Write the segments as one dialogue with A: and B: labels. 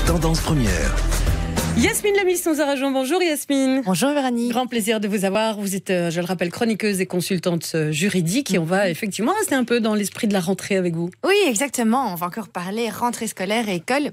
A: Tendance première.
B: Yasmine Lamis nous a rejoint. Bonjour Yasmine.
C: Bonjour Véronique.
B: Grand plaisir de vous avoir. Vous êtes, je le rappelle, chroniqueuse et consultante juridique et on va effectivement rester un peu dans l'esprit de la rentrée avec vous.
C: Oui, exactement. On va encore parler rentrée scolaire et école.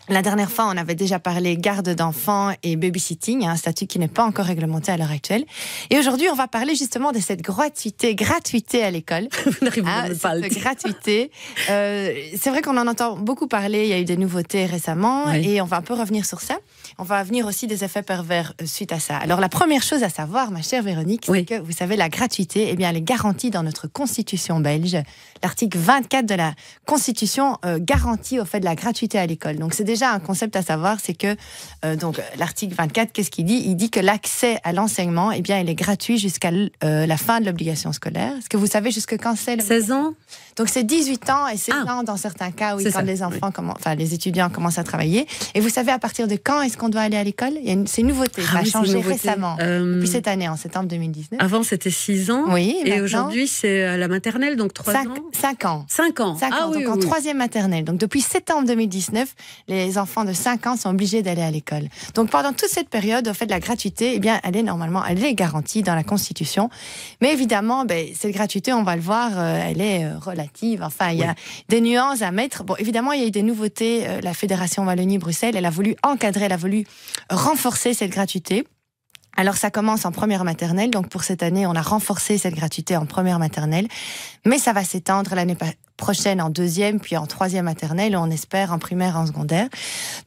C: La dernière fois, on avait déjà parlé garde d'enfants et babysitting, un statut qui n'est pas encore réglementé à l'heure actuelle. Et aujourd'hui, on va parler justement de cette gratuité à l'école.
B: Vous n'arrivez pas à le dire.
C: Gratuité. C'est vrai qu'on en entend beaucoup parler. Il y a eu des nouveautés récemment et on va un peu revenir sur ça. On va venir aussi des effets pervers suite à ça. Alors, la première chose à savoir, ma chère Véronique, c'est que, vous savez, la gratuité, eh bien, elle est garantie dans notre Constitution belge. L'article 24 de la Constitution garantit au fait de la gratuité à l'école. Donc, c'est déjà un concept à savoir, c'est que donc l'article 24, qu'est-ce qu'il dit ? Il dit que l'accès à l'enseignement, eh bien, il est gratuit jusqu'à la fin de l'obligation scolaire. Est-ce que vous savez jusque quand c'est ?
B: 16 ans ?
C: Donc, c'est 18 ans et 16 ans dans certains cas, oui, quand les enfants, les étudiants commencent à travailler. Et vous savez à partir de quand est-ce qu'on doit aller à l'école ? C'est une nouveauté, ça a changé récemment, depuis cette année, en septembre 2019.
B: Avant, c'était 6 ans.
C: Oui,
B: et aujourd'hui, c'est à la maternelle, donc 3 ans.
C: 5 ans.
B: 5 ans.
C: Donc en troisième maternelle. Donc depuis septembre 2019, les enfants de 5 ans sont obligés d'aller à l'école. Donc pendant toute cette période, au fait de la gratuité, eh bien, elle est garantie dans la Constitution. Mais évidemment, cette gratuité, on va le voir, elle est relative. Enfin, il y a des nuances à mettre. Bon, évidemment, il y a eu des nouveautés. La Fédération Wallonie-Bruxelles, elle a voulu encadrer, elle a voulu renforcer cette gratuité. Alors, ça commence en première maternelle. Donc, pour cette année, on a renforcé cette gratuité en première maternelle. Mais ça va s'étendre l'année prochaine en deuxième, puis en troisième maternelle, on espère en primaire, en secondaire.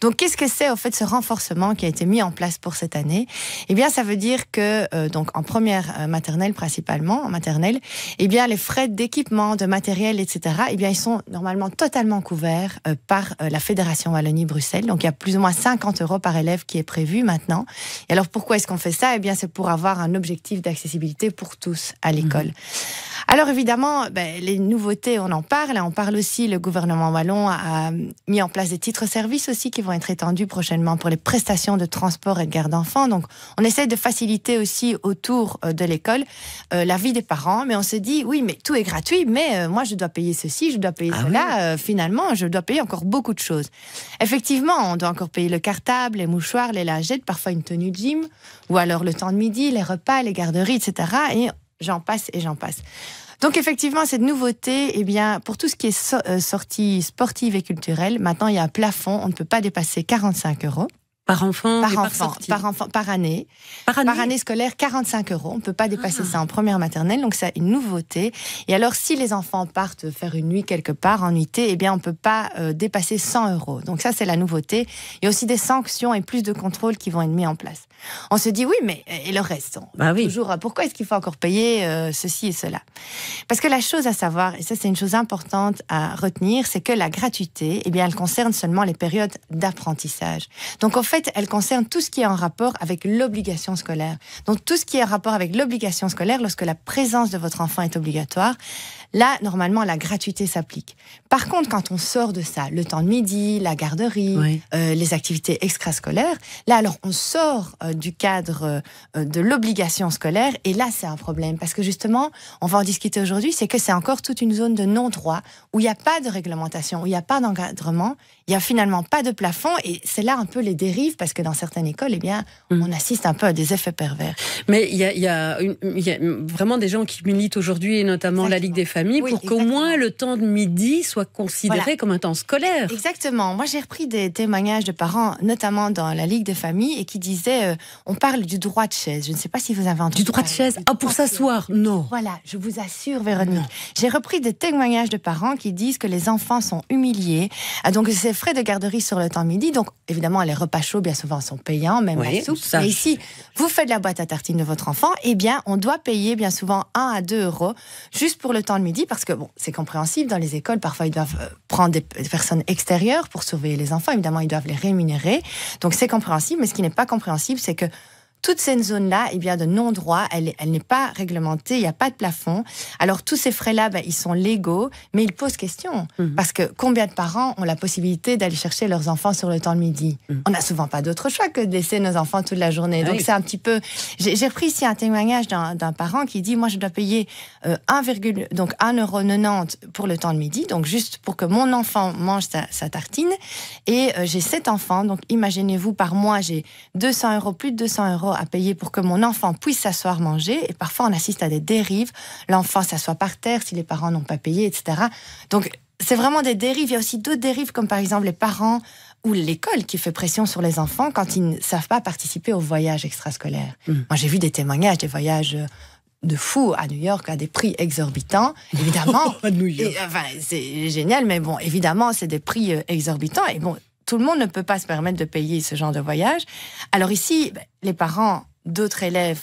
C: Donc, qu'est-ce que c'est, au fait, ce renforcement qui a été mis en place pour cette année ? Eh bien, ça veut dire que, donc, en première maternelle, principalement, en maternelle, eh bien, les frais d'équipement, de matériel, etc., eh bien, ils sont normalement totalement couverts par la Fédération Wallonie-Bruxelles. Donc, il y a plus ou moins 50 € par élève qui est prévu maintenant. Et alors, pourquoi est-ce qu'on fait ça ? Eh bien, c'est pour avoir un objectif d'accessibilité pour tous à l'école. Alors évidemment, les nouveautés, on en parle. On parle aussi, le gouvernement wallon a mis en place des titres-services aussi qui vont être étendus prochainement pour les prestations de transport et de garde d'enfants. Donc on essaie de faciliter aussi autour de l'école la vie des parents. Mais on se dit, oui, mais tout est gratuit, mais moi je dois payer ceci, je dois payer cela. Finalement, je dois payer encore beaucoup de choses. Effectivement, on doit encore payer le cartable, les mouchoirs, les lingettes, parfois une tenue de gym, ou alors le temps de midi, les repas, les garderies, etc. Et j'en passe et j'en passe. Donc effectivement, cette nouveauté, eh bien, pour tout ce qui est sortie sportive et culturelle, maintenant il y a un plafond, on ne peut pas dépasser 45 €.
B: Par enfant,
C: par année. Par année scolaire, 45 €. On ne peut pas dépasser ça en première maternelle, donc c'est une nouveauté. Et alors, si les enfants partent faire une nuit quelque part, en nuitée, eh bien, on ne peut pas dépasser 100 €. Donc ça, c'est la nouveauté. Il y a aussi des sanctions et plus de contrôles qui vont être mis en place. On se dit, oui, mais et le reste toujours, pourquoi est-ce qu'il faut encore payer ceci et cela ? Parce que la chose à savoir, et ça, c'est une chose importante à retenir, c'est que la gratuité, eh bien, elle concerne seulement les périodes d'apprentissage. Donc, en fait, elle concerne tout ce qui est en rapport avec l'obligation scolaire. Donc, tout ce qui est en rapport avec l'obligation scolaire, lorsque la présence de votre enfant est obligatoire, là, normalement, la gratuité s'applique. Par contre, quand on sort de ça, le temps de midi, la garderie, les activités extrascolaires, là, alors, on sort du cadre de l'obligation scolaire, et là, c'est un problème. Parce que justement, on va en discuter aujourd'hui, c'est que c'est encore toute une zone de non-droit, où il n'y a pas de réglementation, où il n'y a pas d'encadrement, il n'y a finalement pas de plafond, et c'est là un peu les dérives, parce que dans certaines écoles, eh bien, on assiste un peu à des effets pervers.
B: Mais il y a vraiment des gens qui militent aujourd'hui, et notamment la Ligue des familles, pour qu'au moins le temps de midi soit considéré comme un temps scolaire.
C: Exactement. Moi, j'ai repris des témoignages de parents, notamment dans la Ligue des familles, et qui disaient, on parle du droit de chaise. Je ne sais pas si vous avez entendu.
B: Du droit de chaise ? Pour s'asseoir ? Non.
C: Voilà, je vous assure, Véronique. J'ai repris des témoignages de parents qui disent que les enfants sont humiliés. Donc, ces frais de garderie sur le temps de midi, donc évidemment, les repas chauds, bien souvent, sont payants, même la soupe. Mais ici, vous faites la boîte à tartines de votre enfant, eh bien, on doit payer bien souvent 1 à 2 € juste pour le temps de midi, parce que, bon, c'est compréhensible, dans les écoles, parfois, ils doivent prendre des personnes extérieures pour surveiller les enfants. Évidemment, ils doivent les rémunérer. Donc, c'est compréhensible, mais ce qui n'est pas compréhensible, c'est que toute cette zone-là, eh bien, de non-droit, elle n'est pas réglementée, il n'y a pas de plafond. Alors, tous ces frais-là, ils sont légaux, mais ils posent question. Parce que combien de parents ont la possibilité d'aller chercher leurs enfants sur le temps de midi? On n'a souvent pas d'autre choix que de laisser nos enfants toute la journée. Donc, c'est un petit peu... J'ai repris ici un témoignage d'un parent qui dit, moi, je dois payer 1,90 € pour le temps de midi, donc juste pour que mon enfant mange sa tartine. Et j'ai 7 enfants, donc imaginez-vous, par mois, j'ai 200 €, plus de 200 € à payer pour que mon enfant puisse s'asseoir manger. Et parfois, on assiste à des dérives. L'enfant s'assoit par terre si les parents n'ont pas payé, etc. Donc, c'est vraiment des dérives. Il y a aussi d'autres dérives, comme par exemple les parents ou l'école qui fait pression sur les enfants quand ils ne savent pas participer aux voyages extrascolaires. Moi, j'ai vu des témoignages, des voyages de fous à New York à des prix exorbitants, évidemment. C'est génial, mais bon, évidemment, c'est des prix exorbitants. Et bon, tout le monde ne peut pas se permettre de payer ce genre de voyage. Alors ici, les parents d'autres élèves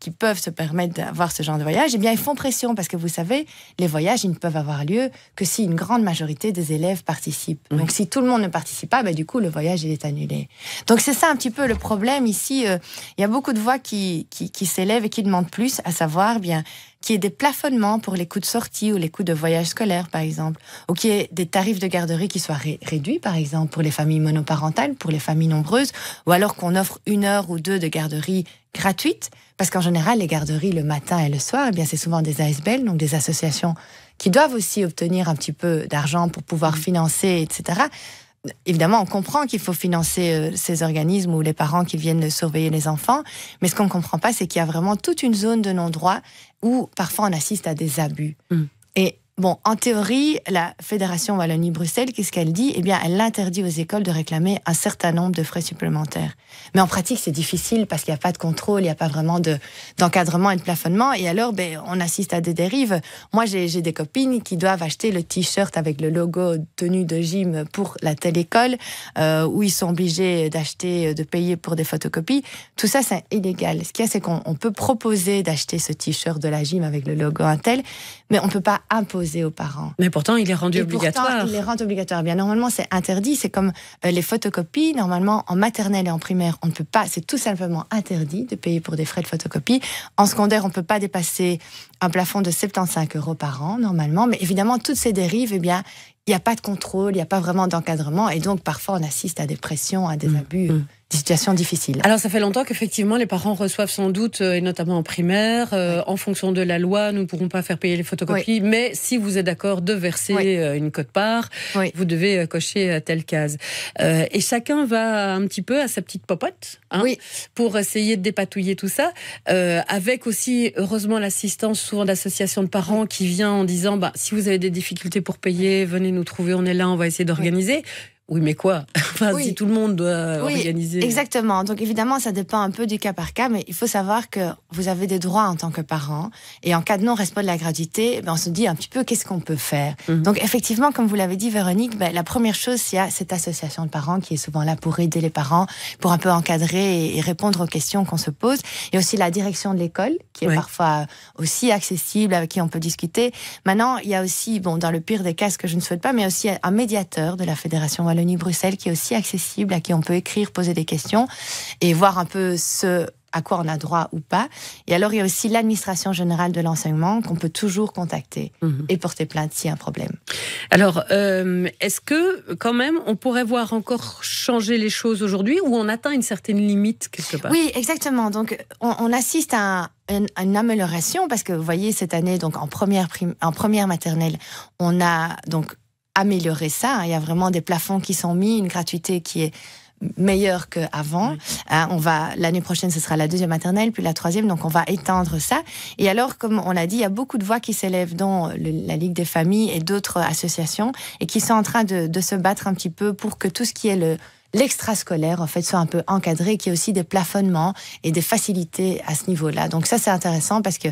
C: qui peuvent se permettre d'avoir ce genre de voyage, eh bien, ils font pression parce que vous savez, les voyages, ils ne peuvent avoir lieu que si une grande majorité des élèves participent. Donc, si tout le monde ne participe pas, du coup, le voyage, il est annulé. Donc, c'est ça un petit peu le problème. Ici, il y a beaucoup de voix qui s'élèvent et qui demandent plus, à savoir, bien, qu'il y ait des plafonnements pour les coûts de sortie ou les coûts de voyage scolaire, par exemple, ou qu'il y ait des tarifs de garderie qui soient réduits, par exemple, pour les familles monoparentales, pour les familles nombreuses, ou alors qu'on offre 1 heure ou 2 de garderie gratuite, parce qu'en général, les garderies le matin et le soir, eh bien, c'est souvent des ASBL, donc des associations qui doivent aussi obtenir un petit peu d'argent pour pouvoir financer, etc. Évidemment, on comprend qu'il faut financer ces organismes ou les parents qui viennent surveiller les enfants, mais ce qu'on ne comprend pas, c'est qu'il y a vraiment toute une zone de non-droit où parfois on assiste à des abus. Et bon, en théorie, la Fédération Wallonie-Bruxelles, qu'est-ce qu'elle dit? Eh bien, elle interdit aux écoles de réclamer un certain nombre de frais supplémentaires. Mais en pratique, c'est difficile parce qu'il n'y a pas de contrôle, il n'y a pas vraiment d'encadrement et de plafonnement. Et alors, on assiste à des dérives. Moi, j'ai des copines qui doivent acheter le t-shirt avec le logo tenue de gym pour la telle école, où ils sont obligés de payer pour des photocopies. Tout ça, c'est illégal. Ce qu'il y a, c'est qu'on peut proposer d'acheter ce t-shirt de la gym avec le logo Intel, mais on ne peut pas imposer aux parents.
B: Mais pourtant, il est rendu obligatoire.
C: Pourtant, il est rendu obligatoire. Bien, normalement, c'est interdit. C'est comme les photocopies. Normalement, en maternelle et en primaire, on ne peut pas. C'est tout simplement interdit de payer pour des frais de photocopie. En secondaire, on ne peut pas dépasser un plafond de 75 € par an, normalement. Mais évidemment, toutes ces dérives, eh bien, il n'y a pas de contrôle, il n'y a pas vraiment d'encadrement. Et donc, parfois, on assiste à des pressions, à des abus. Des situations difficiles.
B: Alors, ça fait longtemps qu'effectivement, les parents reçoivent sans doute, et notamment en primaire, en fonction de la loi, nous ne pourrons pas faire payer les photocopies, mais si vous êtes d'accord de verser une quote-part, vous devez cocher telle case. Et chacun va un petit peu à sa petite popote, pour essayer de dépatouiller tout ça, avec aussi, heureusement, l'assistance souvent d'associations de parents qui vient en disant, si vous avez des difficultés pour payer, venez nous trouver, on est là, on va essayer d'organiser. Oui, mais quoi? Si tout le monde doit organiser...
C: Exactement. Donc, évidemment, ça dépend un peu du cas par cas, mais il faut savoir que vous avez des droits en tant que parent. Et en cas de non-respect de la gratuité, on se dit un petit peu qu'est-ce qu'on peut faire. Donc, effectivement, comme vous l'avez dit, Véronique, la première chose, c'est qu'il y a cette association de parents qui est souvent là pour aider les parents, pour un peu encadrer et répondre aux questions qu'on se pose. Il y a aussi la direction de l'école, qui est parfois aussi accessible, avec qui on peut discuter. Maintenant, il y a aussi, dans le pire des cas, ce que je ne souhaite pas, mais aussi un médiateur de la Fédération Wallonie-Bruxelles qui est aussi accessible, à qui on peut écrire, poser des questions et voir un peu ce à quoi on a droit ou pas. Et alors, il y a aussi l'administration générale de l'enseignement qu'on peut toujours contacter et porter plainte s'il y a un problème.
B: Alors, est-ce que, quand même, on pourrait voir encore changer les choses aujourd'hui ou on atteint une certaine limite quelque part?
C: Oui, exactement. Donc, on assiste à une amélioration parce que, vous voyez, cette année, donc en première maternelle, on a donc amélioré ça. Il y a vraiment des plafonds qui sont mis, une gratuité qui est meilleure qu'avant. L'année prochaine, ce sera la 2e maternelle, puis la 3e, donc on va étendre ça. Et alors, comme on l'a dit, il y a beaucoup de voix qui s'élèvent, dont la Ligue des familles et d'autres associations, et qui sont en train de se battre un petit peu pour que tout ce qui est l'extrascolaire, en fait, soit un peu encadré, qu'il y ait aussi des plafonnements et des facilités à ce niveau-là. Donc ça, c'est intéressant parce que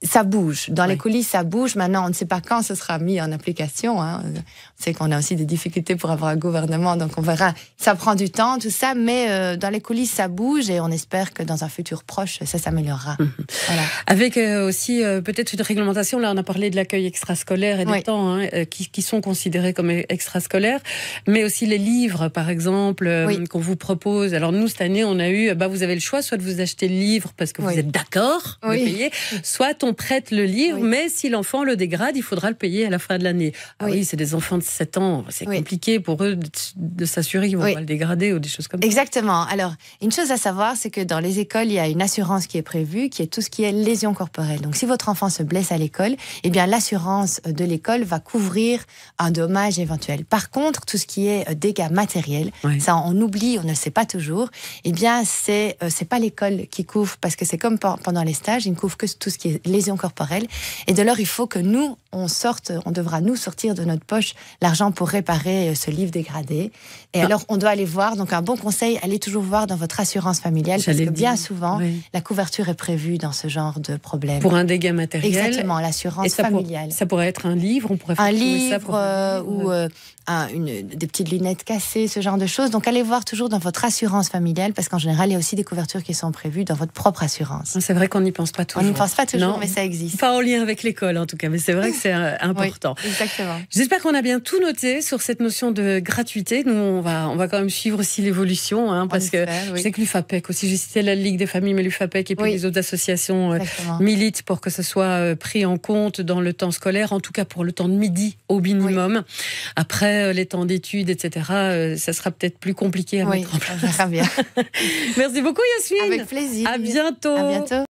C: Ça bouge. Dans les coulisses, ça bouge. Maintenant, on ne sait pas quand ce sera mis en application. Hein. On sait qu'on a aussi des difficultés pour avoir un gouvernement, donc on verra. Ça prend du temps, tout ça, mais dans les coulisses, ça bouge et on espère que dans un futur proche, ça s'améliorera. Voilà.
B: Avec aussi peut-être une réglementation, là on a parlé de l'accueil extrascolaire et des temps qui sont considérés comme extrascolaires, mais aussi les livres, par exemple, qu'on vous propose. Alors nous, cette année, on a eu, vous avez le choix, soit de vous acheter le livre parce que vous êtes d'accord de payer, soit on prête le livre, mais si l'enfant le dégrade, il faudra le payer à la fin de l'année. Oui, c'est des enfants de 7 ans, c'est compliqué pour eux de s'assurer qu'ils ne vont pas le dégrader ou des choses comme ça.
C: Exactement. Alors, une chose à savoir, c'est que dans les écoles, il y a une assurance qui est prévue, qui est tout ce qui est lésion corporelle. Donc, si votre enfant se blesse à l'école, eh bien, l'assurance de l'école va couvrir un dommage éventuel. Par contre, tout ce qui est dégâts matériels, ça, on oublie, on ne le sait pas toujours, eh bien, c'est pas l'école qui couvre, parce que c'est comme pendant les stages, ils ne couvrent que tout ce qui est lésion corporelle. Et de lors, il faut que nous, on devra nous sortir de notre poche l'argent pour réparer ce livre dégradé. Et alors, on doit aller voir. Donc, un bon conseil, allez toujours voir dans votre assurance familiale, parce que bien souvent, la couverture est prévue dans ce genre de problème.
B: Pour un dégât matériel.
C: Exactement, l'assurance familiale.
B: Ça pourrait être un livre, on pourrait faire
C: un livre ou des petites lunettes cassées, ce genre de choses. Donc, allez voir toujours dans votre assurance familiale, parce qu'en général, il y a aussi des couvertures qui sont prévues dans votre propre assurance.
B: C'est vrai qu'on n'y pense pas toujours.
C: On n'y pense pas toujours, mais ça existe.
B: Pas en lien avec l'école, en tout cas, mais c'est vrai que c'est important.
C: Oui, exactement.
B: J'espère qu'on a bien tout noté sur cette notion de gratuité. Nous, on va quand même suivre aussi l'évolution, parce que je sais que l'UFAPEC aussi, j'ai cité la Ligue des familles, mais l'UFAPEC et puis les autres associations militent pour que ce soit pris en compte dans le temps scolaire, en tout cas pour le temps de midi au minimum. Après, les temps d'études, etc., ça sera peut-être plus compliqué à mettre en place.
C: On verra bien.
B: Merci beaucoup, Yasmine.
C: Avec plaisir.
B: À bientôt.
C: À bientôt.